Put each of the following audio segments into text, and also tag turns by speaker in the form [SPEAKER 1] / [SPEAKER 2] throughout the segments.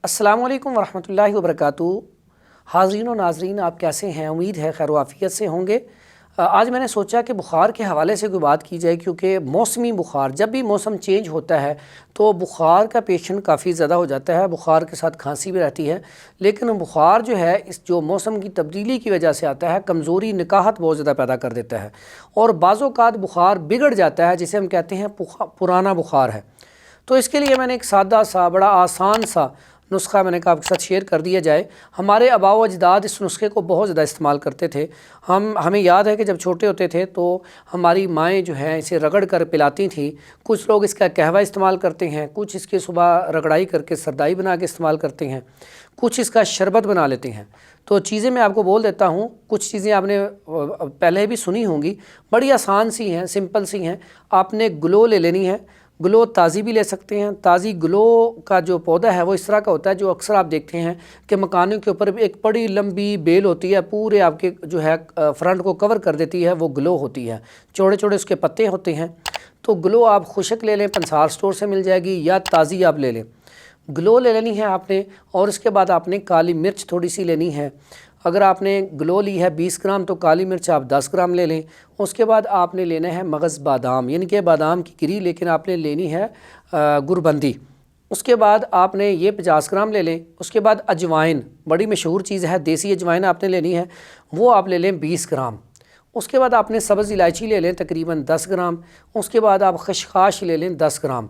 [SPEAKER 1] अस्सलामुअलैकुम वरहमतुल्लाहि वबरकातुहू। हाज़रीन व नाज़रीन, आप कैसे हैं? उम्मीद है खैर आफ़ियत से होंगे। आज मैंने सोचा कि बुखार के हवाले से कोई बात की जाए, क्योंकि मौसमी बुखार, जब भी मौसम चेंज होता है तो बुखार का पेशेंट काफ़ी ज़्यादा हो जाता है। बुखार के साथ खांसी भी रहती है, लेकिन बुखार जो है इस जो मौसम की तब्दीली की वजह से आता है, कमज़ोरी निकाहत बहुत ज़्यादा पैदा कर देता है और बाज़-औक़ात बुखार बिगड़ जाता है, जिसे हम कहते हैं पुराना बुखार है। तो इसके लिए मैंने एक सादा सा बड़ा आसान सा नुस्खा मैंने कहा आपके साथ शेयर कर दिया जाए। हमारे आबाओ अजदाद इस नुस्खे को बहुत ज़्यादा इस्तेमाल करते थे। हमें याद है कि जब छोटे होते थे तो हमारी माएँ जो हैं इसे रगड़ कर पिलाती थी। कुछ लोग इसका कहवा इस्तेमाल करते हैं, कुछ इसके सुबह रगड़ाई करके सरदाई बना के इस्तेमाल करते हैं, कुछ इसका शरबत बना लेते हैं। तो चीज़ें मैं आपको बोल देता हूँ, कुछ चीज़ें आपने पहले भी सुनी होंगी, बड़ी आसान सी हैं, सिंपल सी हैं। आपने ग्लो ले लेनी है। ग्लो ताज़ी भी ले सकते हैं। ताज़ी ग्लो का जो पौधा है वो इस तरह का होता है, जो अक्सर आप देखते हैं कि मकानों के ऊपर एक बड़ी लंबी बेल होती है, पूरे आपके जो है फ्रंट को कवर कर देती है, वो ग्लो होती है। चौड़े चौड़े उसके पत्ते होते हैं। तो ग्लो आप खुशक ले लें, पंसार स्टोर से मिल जाएगी, या ताज़ी आप ले लें। ग्लो ले लेनी है आपने, और उसके बाद आपने काली मिर्च थोड़ी सी लेनी है। अगर आपने ग्लो ली है 20 ग्राम, तो काली मिर्च आप 10 ग्राम ले लें। उसके बाद आपने लेना है मगज़ बादाम, यानी कि बादाम की गिरी, लेकिन आपने लेनी है गुरबंदी। उसके बाद आपने ये 50 ग्राम ले लें। उसके बाद अजवाइन, बड़ी मशहूर चीज़ है, देसी अजवाइन आपने लेनी है, वो आप ले लें 20 ग्राम। उसके बाद आपने सब्ज़ इलायची ले लें तकरीबन 10 ग्राम। उसके बाद आप खशखाश ले लें 10 ग्राम।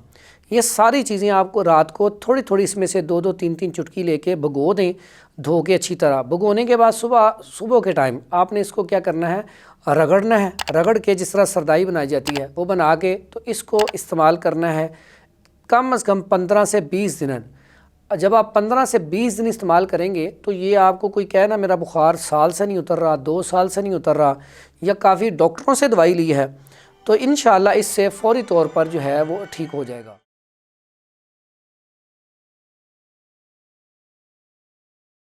[SPEAKER 1] ये सारी चीज़ें आपको रात को थोड़ी थोड़ी इसमें से 2-2 3-3 चुटकी लेके भिगो दें, धो के अच्छी तरह। भिगोने के बाद सुबह के टाइम आपने इसको क्या करना है, रगड़ना है। रगड़ के जिस तरह सरदाई बनाई जाती है वो बना के तो इसको इस्तेमाल करना है कम से कम 15 से 20 दिन। जब आप 15 से 20 दिन इस्तेमाल करेंगे तो ये आपको कोई कहे ना मेरा बुखार साल से नहीं उतर रहा, 2 साल से नहीं उतर रहा, या काफ़ी डॉक्टरों से दवाई ली है, तो इंशाअल्लाह इससे फ़ौरी तौर पर जो है वो ठीक हो जाएगा।